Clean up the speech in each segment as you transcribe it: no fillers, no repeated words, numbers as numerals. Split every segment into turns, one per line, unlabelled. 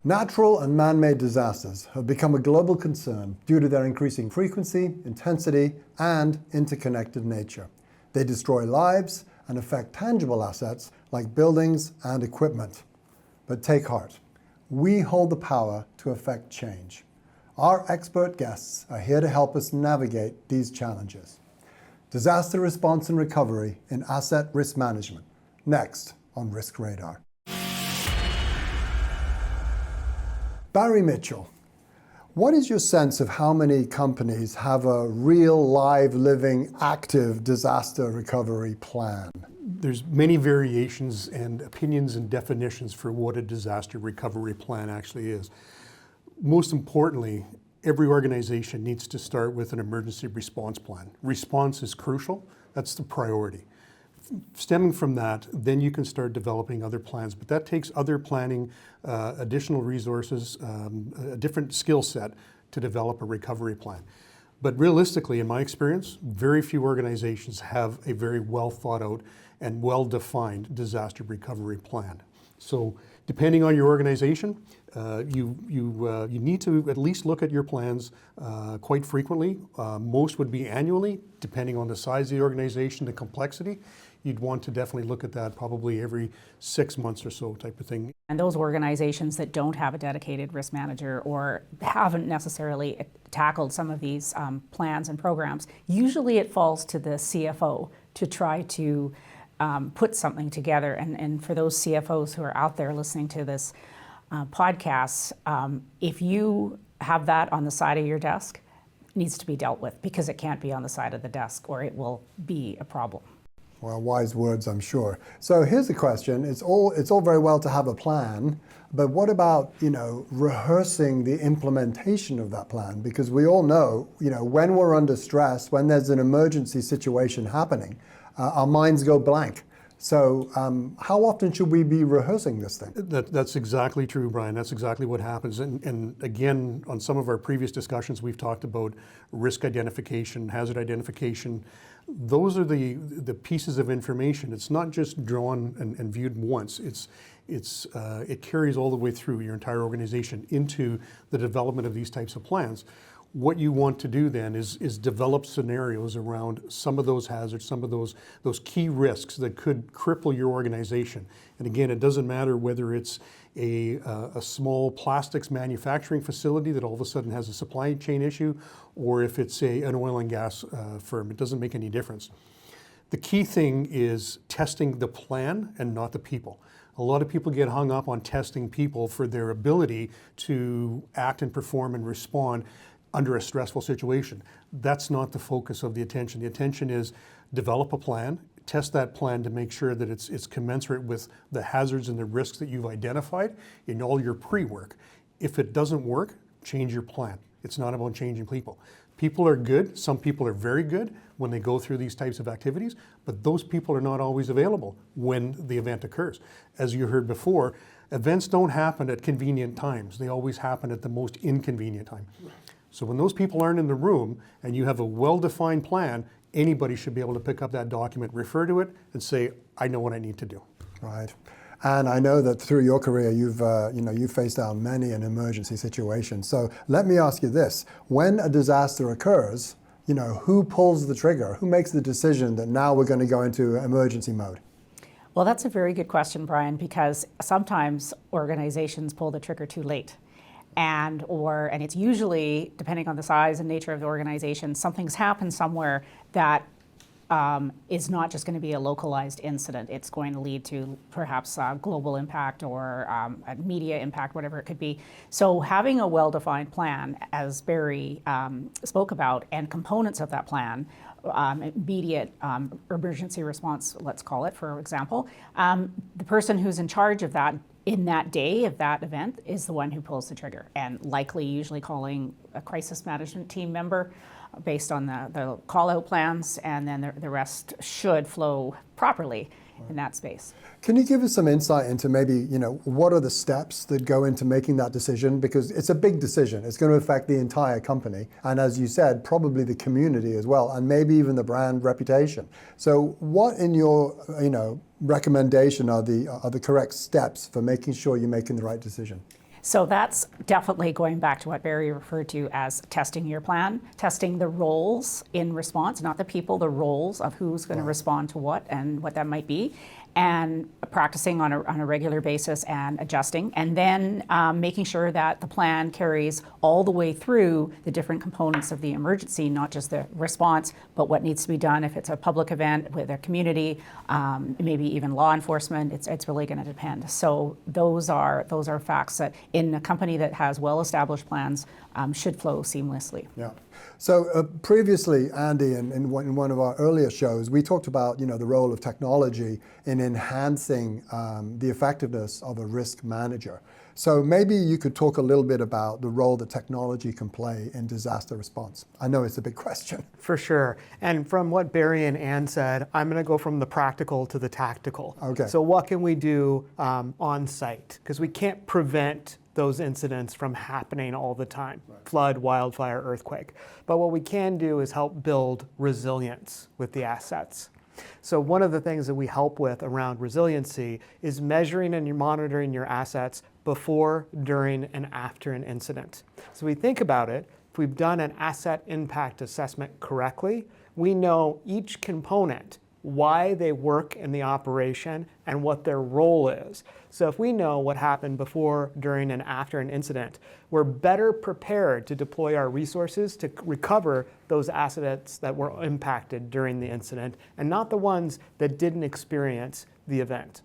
Natural and man-made disasters have become a global concern due to their increasing frequency, intensity, and interconnected nature. They destroy lives and affect tangible assets like buildings and equipment. But take heart, we hold the power to affect change. Our expert guests are here to help us navigate these challenges. Disaster response and recovery in asset risk management, next on Risk Radar. Barry Mitchell, what is your sense of how many companies have a real, live, living, active disaster recovery plan?
There's many variations and opinions and definitions for what a disaster recovery plan actually is. Most importantly, every organization needs to start with an emergency response plan. Response is crucial. That's the priority. Stemming from that, then you can start developing other plans, but that takes other planning, additional resources, a different skill set to develop a recovery plan. But realistically, in my experience, very few organizations have a very well thought out and well-defined disaster recovery plan. So depending on your organization, you need to at least look at your plans quite frequently. Most would be annually, depending on the size of the organization, the complexity. You'd want to definitely look at that probably every 6 months or so type of thing.
And those organizations that don't have a dedicated risk manager or haven't necessarily tackled some of these plans and programs, usually it falls to the CFO to try to put something together. And for those CFOs who are out there listening to this podcast, if you have that on the side of your desk, it needs to be dealt with because it can't be on the side of the desk or it will be a problem.
Well, wise words, I'm sure. So here's the question. It's all very well to have a plan, but what about, rehearsing the implementation of that plan? Because we all know, when we're under stress, when there's an emergency situation happening, our minds go blank. So how often should we be rehearsing this thing?
That's exactly true, Brian. That's exactly what happens. And again, on some of our previous discussions, we've talked about risk identification, hazard identification. Those are the pieces of information. It's not just drawn and viewed once. It carries all the way through your entire organization into the development of these types of plans. What you want to do then is develop scenarios around some of those hazards, some of those key risks that could cripple your organization. And again, it doesn't matter whether it's a small plastics manufacturing facility that all of a sudden has a supply chain issue, or if it's an oil and gas firm. It doesn't make any difference. The key thing is testing the plan and not the people. A lot of people get hung up on testing people for their ability to act and perform and respond under a stressful situation. That's not the focus of the attention. The attention is develop a plan, test that plan to make sure that it's commensurate with the hazards and the risks that you've identified in all your pre-work. If it doesn't work, change your plan. It's not about changing people. People are good, some people are very good when they go through these types of activities, but those people are not always available when the event occurs. As you heard before, events don't happen at convenient times. They always happen at the most inconvenient time. So when those people aren't in the room and you have a well-defined plan, anybody should be able to pick up that document, refer to it, and say, I know what I need to do.
Right. And I know that through your career, you've faced down many an emergency situation. So let me ask you this. When a disaster occurs, who pulls the trigger? Who makes the decision that now we're going to go into emergency mode?
Well, that's a very good question, Brian, because sometimes organizations pull the trigger too late. And it's usually, depending on the size and nature of the organization, something's happened somewhere that is not just going to be a localized incident. It's going to lead to perhaps global impact or a media impact, whatever it could be. So having a well-defined plan, as Barry spoke about, and components of that plan, immediate emergency response, let's call it, for example, the person who's in charge of that in that day of that event is the one who pulls the trigger, and likely usually calling a crisis management team member based on the call-out plans, and then the rest should flow properly in that space.
Can you give us some insight into maybe, what are the steps that go into making that decision? Because it's a big decision. It's going to affect the entire company. And as you said, probably the community as well, and maybe even the brand reputation. So what in your, recommendation are the correct steps for making sure you're making the right decision?
So that's definitely going back to what Barry referred to as testing your plan, testing the roles in response, not the people, the roles of who's going to respond to what and what that might be, and practicing on a regular basis and adjusting, and then making sure that the plan carries all the way through the different components of the emergency, not just the response, but what needs to be done if it's a public event with a community, maybe even law enforcement. It's really going to depend. So those are facts that in a company that has well-established plans should flow seamlessly.
Yeah. So previously, Andy, in one of our earlier shows, we talked about the role of technology in enhancing the effectiveness of a risk manager. So maybe you could talk a little bit about the role that technology can play in disaster response. I know it's a big question.
For sure. And from what Barry and Ann said, I'm going to go from the practical to the tactical.
Okay.
So what can we do on site? Because we can't prevent those incidents from happening all the time. Right. Flood, wildfire, earthquake. But what we can do is help build resilience with the assets. So one of the things that we help with around resiliency is measuring and monitoring your assets before, during, and after an incident. So we think about it, if we've done an asset impact assessment correctly, we know each component, why they work in the operation, and what their role is. So if we know what happened before, during, and after an incident, we're better prepared to deploy our resources to recover those assets that were impacted during the incident, and not the ones that didn't experience the event.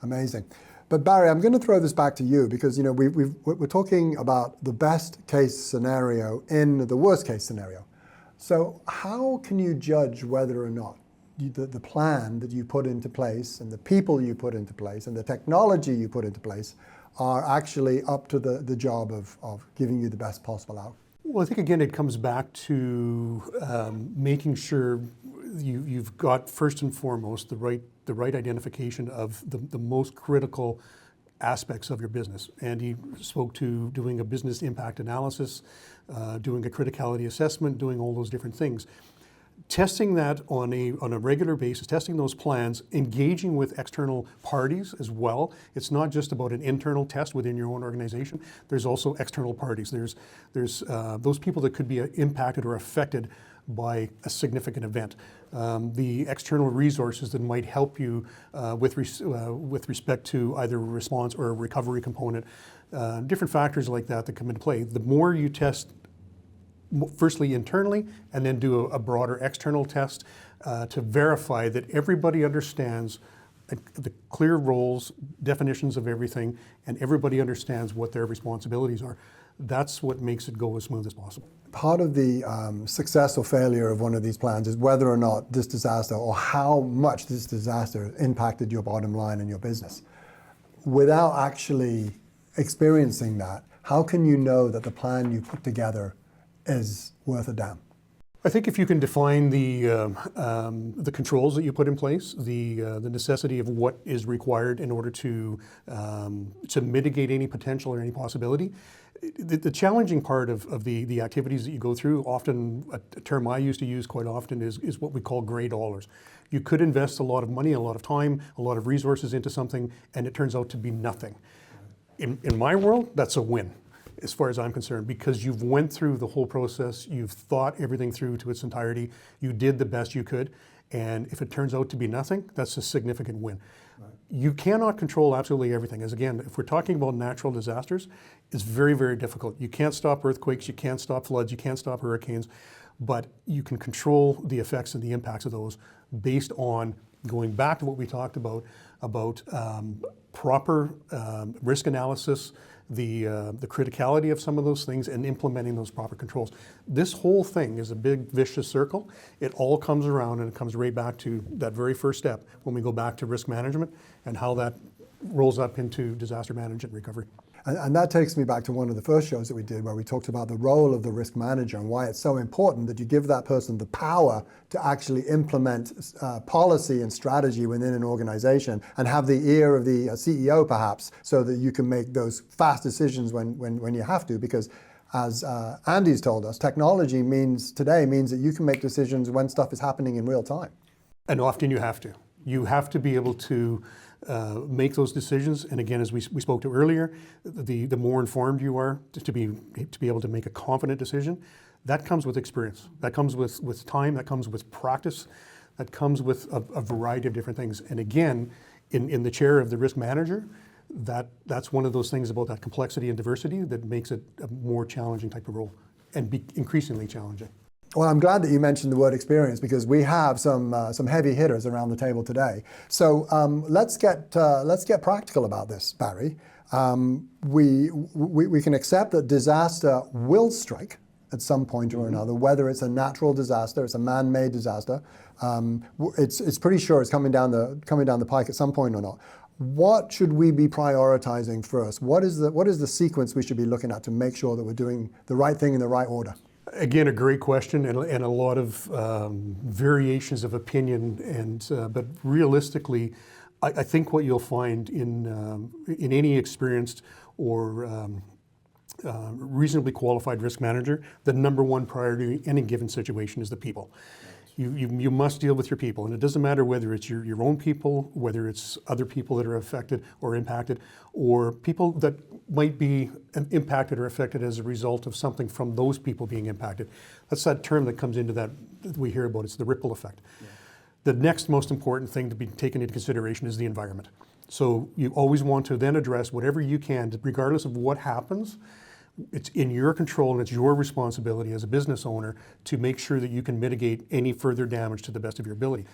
Amazing. But Barry, I'm going to throw this back to you because we're talking about the best case scenario in the worst case scenario. So how can you judge whether or not the plan that you put into place and the people you put into place and the technology you put into place are actually up to the job of giving you the best possible outcome?
Well, I think again it comes back to making sure you've got first and foremost the right identification of the most critical aspects of your business. And he spoke to doing a business impact analysis, doing a criticality assessment, doing all those different things. Testing that on a regular basis, testing those plans, engaging with external parties as well. It's not just about an internal test within your own organization. There's also external parties. There's those people that could be impacted or affected by a significant event. The external resources that might help you with respect to either a response or a recovery component. Different factors like that come into play. The more you test firstly internally, and then do a broader external test to verify that everybody understands the clear roles, definitions of everything, and everybody understands what their responsibilities are. That's what makes it go as smooth as possible.
Part of the success or failure of one of these plans is whether or not this disaster or how much this disaster impacted your bottom line and your business. Without actually experiencing that, how can you know that the plan you put together is worth a damn?
I think if you can define the controls that you put in place, the necessity of what is required in order to mitigate any potential or any possibility. The challenging part of the activities that you go through, often a term I used to use quite often is what we call gray dollars. You could invest a lot of money, a lot of time, a lot of resources into something, and it turns out to be nothing. In my world, that's a win, as far as I'm concerned, because you've went through the whole process, you've thought everything through to its entirety, you did the best you could, and if it turns out to be nothing, that's a significant win. Right. You cannot control absolutely everything. As again, if we're talking about natural disasters, it's very, very difficult. You can't stop earthquakes, you can't stop floods, you can't stop hurricanes, but you can control the effects and the impacts of those based on going back to what we talked about proper risk analysis, the criticality of some of those things, and implementing those proper controls. This whole thing is a big vicious circle. It all comes around and it comes right back to that very first step when we go back to risk management and how that rolls up into disaster management recovery.
And that takes me back to one of the first shows that we did where we talked about the role of the risk manager and why it's so important that you give that person the power to actually implement policy and strategy within an organization and have the ear of the CEO perhaps so that you can make those fast decisions when you have to, because as Andy's told us, technology today means that you can make decisions when stuff is happening in real time.
And often you have to. You have to be able to make those decisions. And again, as we spoke to earlier, the more informed you are to be able to make a confident decision, that comes with experience. That comes with time. That comes with practice. That comes with a variety of different things. And again, in the chair of the risk manager, that's one of those things about that complexity and diversity that makes it a more challenging type of role and be increasingly challenging.
Well, I'm glad that you mentioned the word experience because we have some heavy hitters around the table today. So let's get practical about this, Barry. We can accept that disaster will strike at some point or another, whether it's a natural disaster, it's a man-made disaster. It's pretty sure it's coming down the pike at some point or not. What should we be prioritizing first? What is the sequence we should be looking at to make sure that we're doing the right thing in the right order?
Again, a great question and a lot of variations of opinion. But realistically, I think what you'll find in any experienced or reasonably qualified risk manager, the number one priority in any given situation is the people. You must deal with your people, and it doesn't matter whether it's your own people, whether it's other people that are affected or impacted, or people that might be impacted or affected as a result of something from those people being impacted. That's that term that comes into that we hear about. It's the ripple effect. Yeah. The next most important thing to be taken into consideration is the environment. So you always want to then address whatever you can, regardless of what happens. It's in your control and it's your responsibility as a business owner to make sure that you can mitigate any further damage to the best of your ability,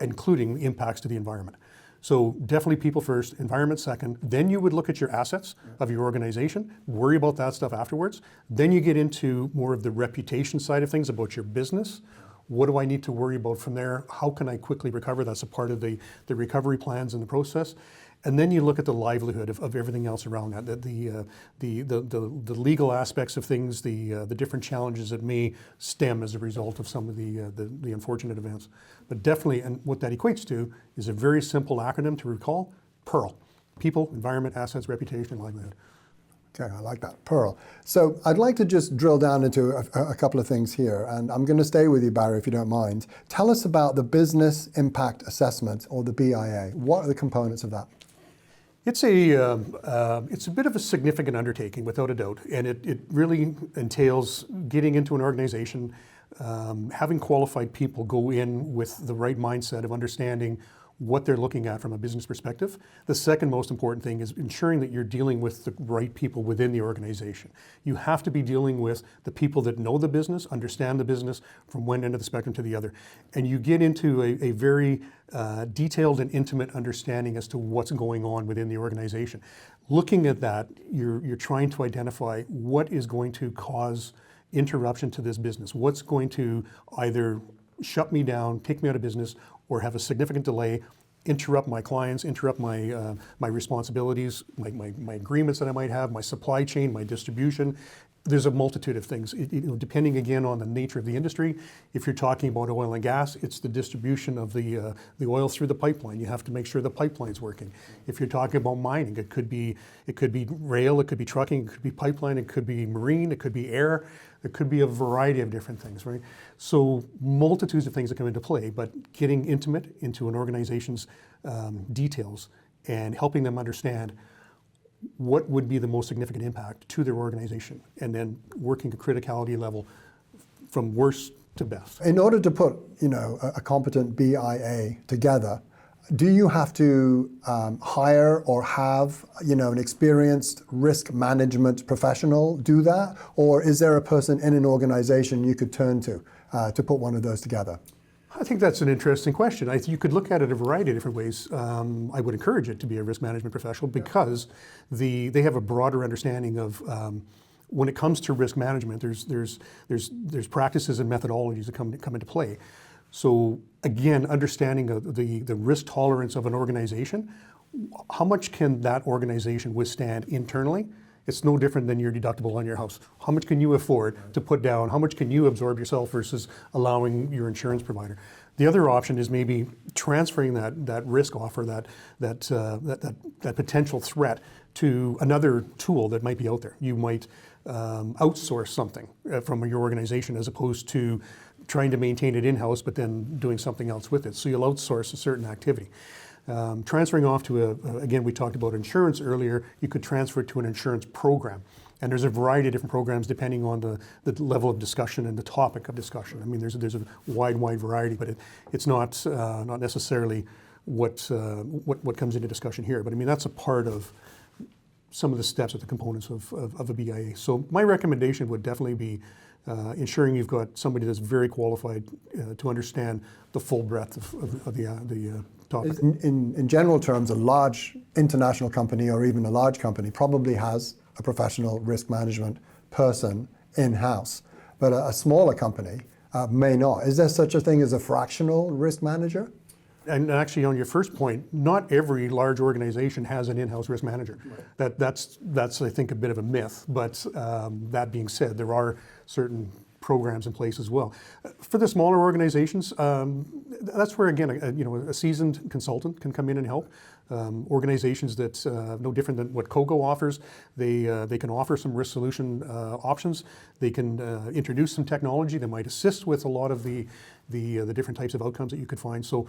including impacts to the environment. So definitely people first, environment second. Then you would look at your assets of your organization, worry about that stuff afterwards. Then you get into more of the reputation side of things about your business. What do I need to worry about from there? How can I quickly recover? That's a part of the recovery plans in the process. And then you look at the livelihood of everything else around that, the legal aspects of things, the different challenges that may stem as a result of some of the unfortunate events. But definitely, and what that equates to is a very simple acronym to recall, PEARL. People, environment, assets, reputation, and livelihood.
Okay, I like that, PEARL. So I'd like to just drill down into a couple of things here, and I'm going to stay with you, Barry, if you don't mind. Tell us about the Business Impact Assessment, or the BIA. What are the components of that?
It's a bit of a significant undertaking, without a doubt, and it really entails getting into an organization, having qualified people go in with the right mindset of understanding what they're looking at from a business perspective. The second most important thing is ensuring that you're dealing with the right people within the organization. You have to be dealing with the people that know the business, understand the business from one end of the spectrum to the other. And you get into a very detailed and intimate understanding as to what's going on within the organization. Looking at that, you're trying to identify what is going to cause interruption to this business. What's going to either shut me down, take me out of business, or have a significant delay, interrupt my clients, interrupt my responsibilities, my agreements that I might have, my supply chain, my distribution. There's a multitude of things, depending again on the nature of the industry. If you're talking about oil and gas, it's the distribution of the oil through the pipeline. You have to make sure the pipeline's working. If you're talking about mining, it could be rail, it could be trucking, it could be pipeline, it could be marine, it could be air. It could be a variety of different things, right? So multitudes of things that come into play, but getting intimate into an organization's details and helping them understand what would be the most significant impact to their organization, and then working a criticality level from worst to best.
In order to put, a competent BIA together, do you have to hire or have, an experienced risk management professional do that? Or is there a person in an organization you could turn to put one of those together?
I think that's an interesting question. You could look at it a variety of different ways. I would encourage it to be a risk management professional because they have a broader understanding of when it comes to risk management. There's practices and methodologies that come into play. So again, understanding the risk tolerance of an organization, how much can that organization withstand internally? It's no different than your deductible on your house. How much can you afford to put down? How much can you absorb yourself versus allowing your insurance provider? The other option is maybe transferring that risk offer, that potential threat to another tool that might be out there. You might outsource something from your organization as opposed to trying to maintain it in-house but then doing something else with it. So you'll outsource a certain activity. Transferring off to again, we talked about insurance earlier, you could transfer it to an insurance program. And there's a variety of different programs depending on the level of discussion and the topic of discussion. I mean, there's a wide variety, but it's not necessarily what comes into discussion here. But I mean, that's a part of some of the steps of the components of a BIA. So my recommendation would definitely be ensuring you've got somebody that's very qualified to understand the full breadth of the topic.
In general terms, a large international company or even a large company probably has a professional risk management person in-house, but a smaller company may not. Is there such a thing as a fractional risk manager?
And actually, on your first point, not every large organization has an in-house risk manager. Right. That's I think a bit of a myth. But that being said, there are certain programs in place as well. For the smaller organizations, that's where again, a seasoned consultant can come in and help. Organizations that no different than what COGO offers, they can offer some risk solution options. They can introduce some technology that might assist with a lot of the different types of outcomes that you could find. So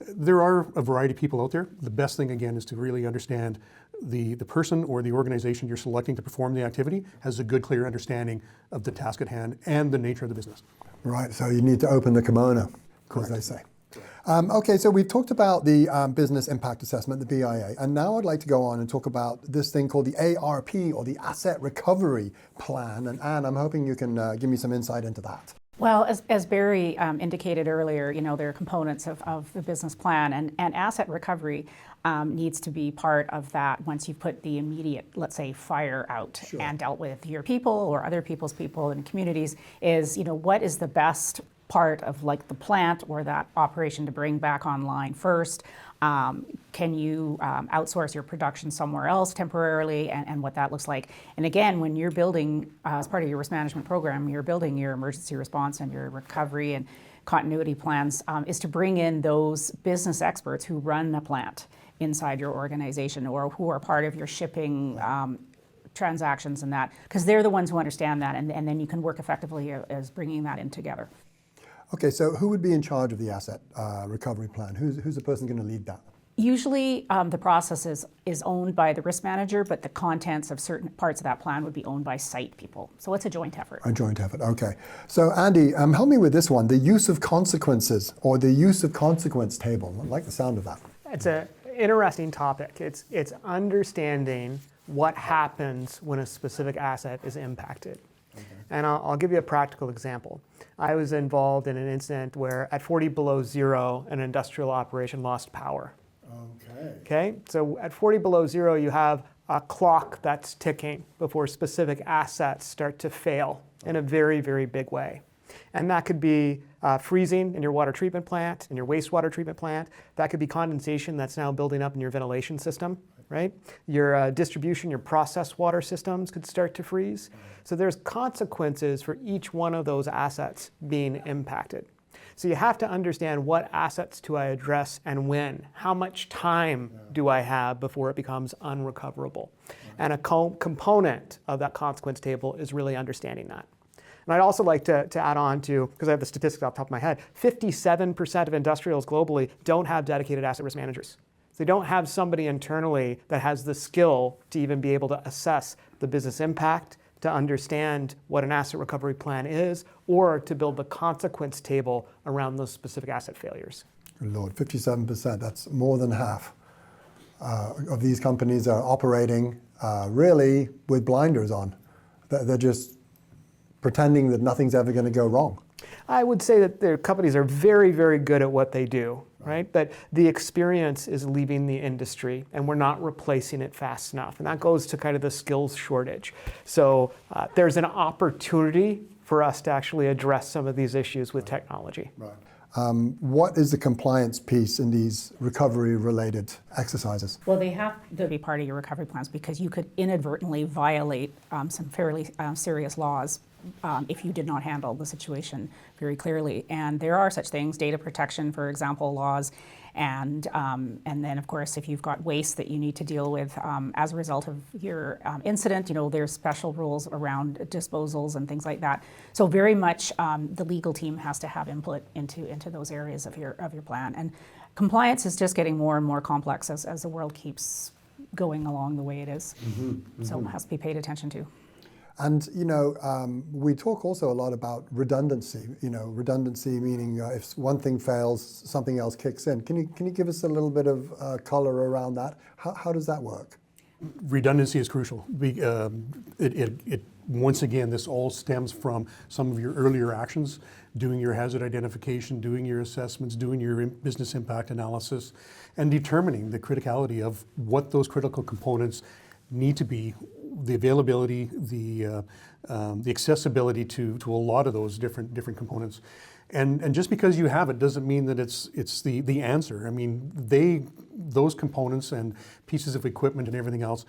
there are a variety of people out there. The best thing again is to really understand the person or the organization you're selecting to perform the activity has a good, clear understanding of the task at hand and the nature of the business.
Right, so you need to open the kimono, as they say. Okay, so we've talked about the business impact assessment, the BIA, and now I'd like to go on and talk about this thing called the ARP, or the Asset Recovery Plan. And Anne, I'm hoping you can give me some insight into that.
Well, as Barry indicated earlier, there are components of the business plan, and asset recovery needs to be part of that once you've put the immediate, let's say, fire out. Sure. And dealt with your people or other people's people and communities is, what is the best part of like the plant or that operation to bring back online first? Can you outsource your production somewhere else temporarily, and what that looks like? And again, when you're building, as part of your risk management program, you're building your emergency response and your recovery and continuity plans, is to bring in those business experts who run the plant inside your organization or who are part of your shipping transactions and that, because they're the ones who understand that, and then you can work effectively as bringing that in together.
Okay, so who would be in charge of the asset recovery plan? Who's the person going to lead that?
Usually the process is owned by the risk manager, but the contents of certain parts of that plan would be owned by site people. So it's a joint effort. A
joint effort, okay. So Andy, help me with this one, the use of consequences or the use of consequence table. I like the sound of that.
It's an interesting topic. It's understanding what happens when a specific asset is impacted. Okay. And I'll give you a practical example. I was involved in an incident where at 40 below zero, an industrial operation lost power. Okay, so at 40 below zero, you have a clock that's ticking before specific assets start to fail in a very, very big way. And that could be freezing in your water treatment plant, in your wastewater treatment plant. That could be condensation that's now building up in your ventilation system, right? Your distribution, your process water systems could start to freeze. So there's consequences for each one of those assets being impacted. So you have to understand what assets do I address and when. How much time do I have before it becomes unrecoverable? And a component of that consequence table is really understanding that. And I'd also like to add on to, because I have the statistics off the top of my head, 57% of industrials globally don't have dedicated asset risk managers. So they don't have somebody internally that has the skill to even be able to assess the business impact, to understand what an asset recovery plan is, or to build the consequence table around those specific asset failures.
Good Lord, 57%, that's more than half of these companies are operating really with blinders on. They're just pretending that nothing's ever going to go wrong.
I would say that their companies are very, very good at what they do, right? But the experience is leaving the industry, and we're not replacing it fast enough. And that goes to kind of the skills shortage. So there's an opportunity for us to actually address some of these issues with technology. Right.
What is the compliance piece in these recovery-related exercises?
Well, they have to be part of your recovery plans because you could inadvertently violate some fairly serious laws if you did not handle the situation very clearly. And there are such things, data protection, for example, laws, and then of course if you've got waste that you need to deal with as a result of your incident, there's special rules around disposals and things like that. So very much the legal team has to have input into those areas of your plan. And Compliance is just getting more and more complex as the world keeps going along the way it is. So it has to be paid attention to.
And we talk also a lot about redundancy. Redundancy meaning if one thing fails, something else kicks in. Can you give us a little bit of color around that? How does that work?
Redundancy is crucial. Once again, this all stems from some of your earlier actions, doing your hazard identification, doing your assessments, doing your business impact analysis, and determining the criticality of what those critical components need to be, the availability, the accessibility to a lot of those different components. And just because you have it doesn't mean that it's the answer. I mean, those components and pieces of equipment and everything else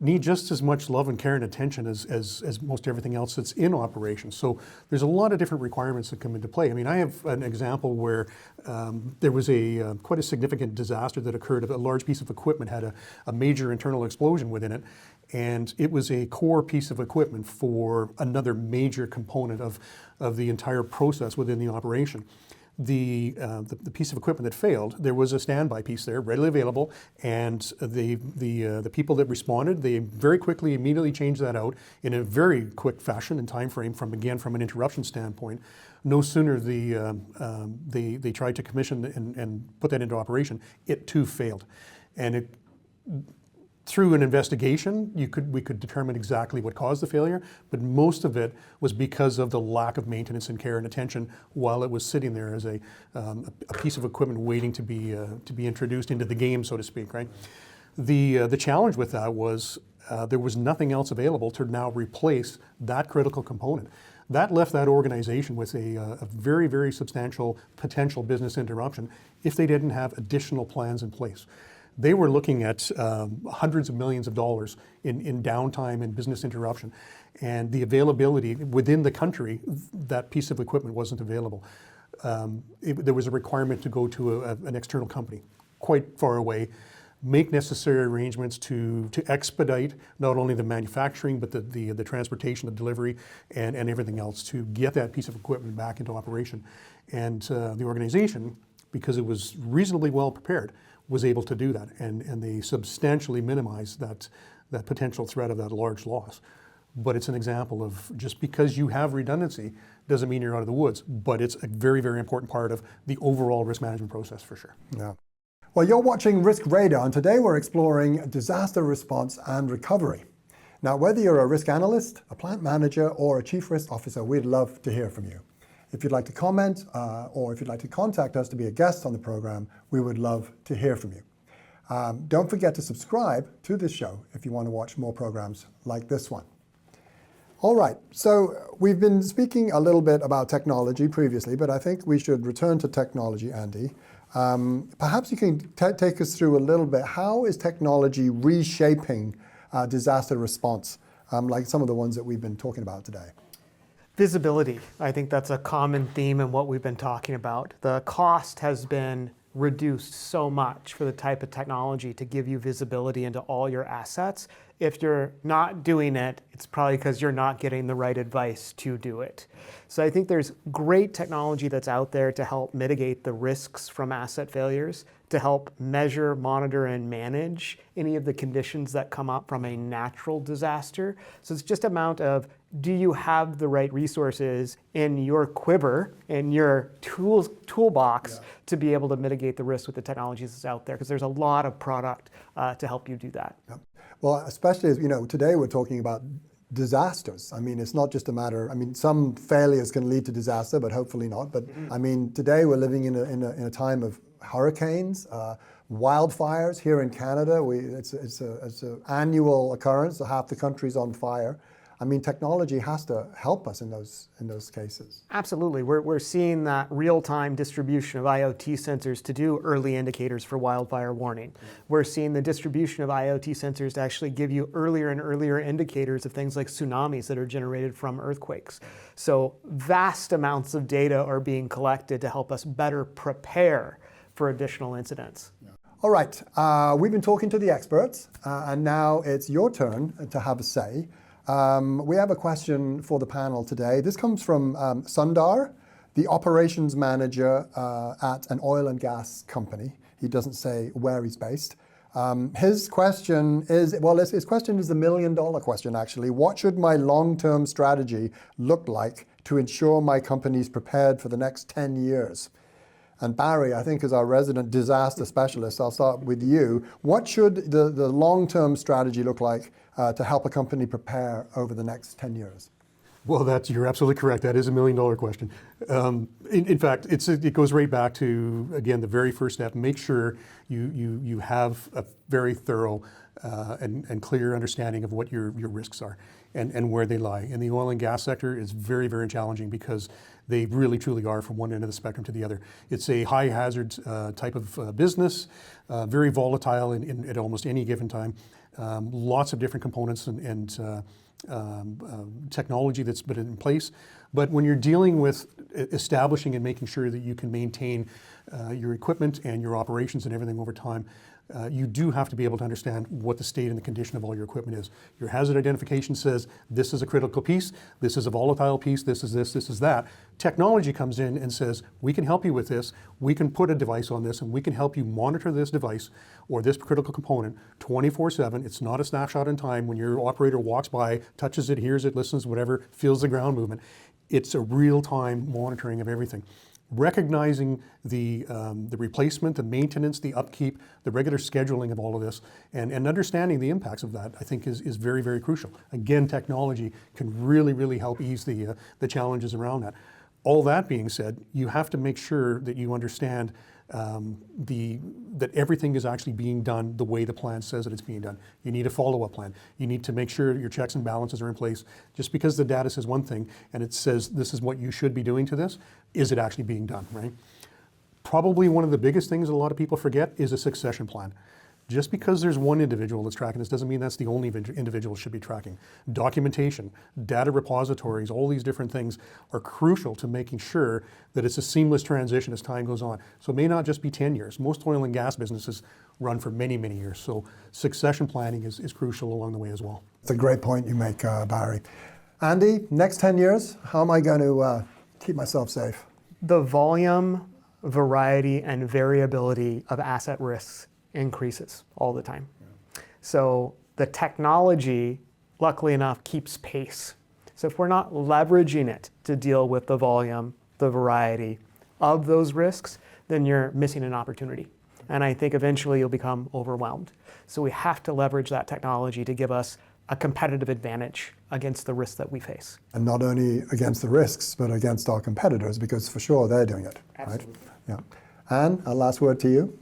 need just as much love and care and attention as most everything else that's in operation. So there's a lot of different requirements that come into play. I mean, I have an example where there was quite a significant disaster that occurred. A large piece of equipment had a major internal explosion within it, and it was a core piece of equipment for another major component of the entire process within the operation. The piece of equipment that failed, there was a standby piece there, readily available, and the people that responded, they very quickly, immediately changed that out in a very quick fashion and time frame from an interruption standpoint. No sooner they tried to commission and put that into operation, it too failed, and through an investigation, we could determine exactly what caused the failure, but most of it was because of the lack of maintenance and care and attention while it was sitting there as a piece of equipment waiting to be introduced into the game, so to speak. Right. The challenge with that was there was nothing else available to now replace that critical component. That left that organization with a very, very substantial potential business interruption if they didn't have additional plans in place. They were looking at hundreds of millions of dollars in downtime and business interruption. And the availability within the country, that piece of equipment wasn't available. There was a requirement to go to an external company quite far away, make necessary arrangements to expedite not only the manufacturing, but the transportation, the delivery, and everything else to get that piece of equipment back into operation. And the organization, because it was reasonably well prepared, was able to do that, and they substantially minimized that potential threat of that large loss. But it's an example of just because you have redundancy doesn't mean you're out of the woods, but it's a very, very important part of the overall risk management process for sure.
Yeah. Well, you're watching Risk Radar, and today we're exploring disaster response and recovery. Now, whether you're a risk analyst, a plant manager, or a chief risk officer, we'd love to hear from you. If you'd like to comment or if you'd like to contact us to be a guest on the program, we would love to hear from you. Don't forget to subscribe to this show if you want to watch more programs like this one. All right, so we've been speaking a little bit about technology previously, but I think we should return to technology, Andy. Perhaps you can take us through a little bit. How is technology reshaping disaster response, like some of the ones that we've been talking about today?
Visibility. I think that's a common theme in what we've been talking about. The cost has been reduced so much for the type of technology to give you visibility into all your assets. If you're not doing it, it's probably because you're not getting the right advice to do it. So I think there's great technology that's out there to help mitigate the risks from asset failures, to help measure, monitor, and manage any of the conditions that come up from a natural disaster. So it's just a amount of, do you have the right resources in your quiver, in your toolbox to be able to mitigate the risk with the technologies that's out there? Because there's a lot of product to help you do that.
Yep. Well, especially as today we're talking about disasters. I mean, it's not just a matter. I mean, some failures can lead to disaster, but hopefully not. But I mean, today we're living in a time of hurricanes, wildfires here in Canada. It's an annual occurrence. So half the country's on fire. I mean, technology has to help us in those cases.
Absolutely. We're seeing that real-time distribution of IoT sensors to do early indicators for wildfire warning. We're seeing the distribution of IoT sensors to actually give you earlier and earlier indicators of things like tsunamis that are generated from earthquakes. So vast amounts of data are being collected to help us better prepare for additional incidents.
Yeah. All right. We've been talking to the experts, and now it's your turn to have a say. We have a question for the panel today. This comes from Sundar, the operations manager at an oil and gas company. He doesn't say where he's based. His question is, well, his question is the million-dollar question, actually. What should my long-term strategy look like to ensure my company's prepared for the next 10 years? And Barry, I think as our resident disaster specialist, I'll start with you. What should the long-term strategy look like to help a company prepare over the next 10 years?
Well, you're absolutely correct. That is a million-dollar question. In fact, it goes right back to, again, the very first step. Make sure you have a very thorough and clear understanding of what your risks are and where they lie. In the oil and gas sector, it's very, very challenging because they really, truly are from one end of the spectrum to the other. It's a high hazard type of business, very volatile at almost any given time. Lots of different components and technology that's been in place. But when you're dealing with establishing and making sure that you can maintain your equipment and your operations and everything over time, you do have to be able to understand what the state and the condition of all your equipment is. Your hazard identification says this is a critical piece, this is a volatile piece, this is this is that. Technology comes in and says, we can help you with this, we can put a device on this, and we can help you monitor this device or this critical component 24/7. It's not a snapshot in time when your operator walks by, touches it, hears it, listens, whatever, feels the ground movement. It's a real-time monitoring of everything. Recognizing the replacement, the maintenance, the upkeep, the regular scheduling of all of this, and understanding the impacts of that, I think is very, very crucial. Again, technology can really, really help ease the challenges around that. All that being said, you have to make sure that you understand that everything is actually being done the way the plan says that it's being done. You need a follow-up plan. You need to make sure your checks and balances are in place. Just because the data says one thing and it says this is what you should be doing to this, is it actually being done, right? Probably one of the biggest things that a lot of people forget is a succession plan. Just because there's one individual that's tracking this doesn't mean that's the only individual should be tracking. Documentation, data repositories, all these different things are crucial to making sure that it's a seamless transition as time goes on. So it may not just be 10 years. Most oil and gas businesses run for many, many years. So succession planning is crucial along the way as well.
It's a great point you make, Barry. Andy, next 10 years, how am I going to keep myself safe?
The volume, variety, and variability of asset risks increases all the time. So the technology, luckily enough, keeps pace. So if we're not leveraging it to deal with the volume, the variety of those risks, then you're missing an opportunity. And I think eventually you'll become overwhelmed. So we have to leverage that technology to give us a competitive advantage against the risks that we face.
And not only against the risks, but against our competitors, because for sure they're doing it.
Absolutely.
Right? Yeah. Anne, a last word to you.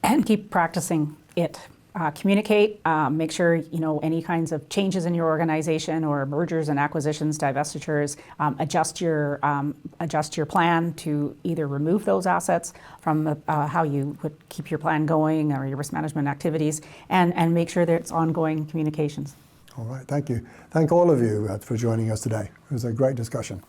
And keep practicing it. Communicate, make sure any kinds of changes in your organization or mergers and acquisitions, divestitures, adjust your plan to either remove those assets from how you would keep your plan going or your risk management activities, and make sure that it's ongoing communications.
All right, thank you. Thank all of you for joining us today. It was a great discussion.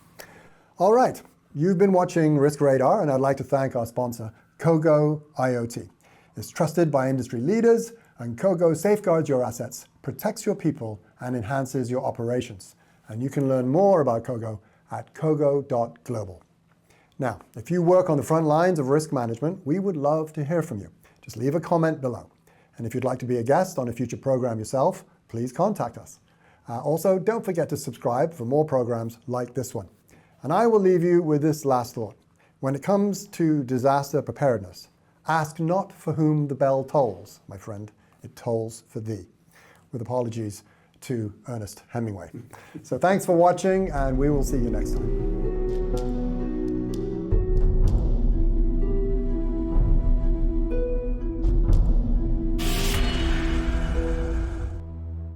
All right, you've been watching Risk Radar, and I'd like to thank our sponsor, Kogo IoT. It's trusted by industry leaders, and Kogo safeguards your assets, protects your people, and enhances your operations. And you can learn more about Kogo at kogo.global. Now, if you work on the front lines of risk management, we would love to hear from you. Just leave a comment below. And if you'd like to be a guest on a future program yourself, please contact us. Also, don't forget to subscribe for more programs like this one. And I will leave you with this last thought. When it comes to disaster preparedness, ask not for whom the bell tolls, my friend, it tolls for thee. With apologies to Ernest Hemingway. So thanks for watching, and we will see you next time.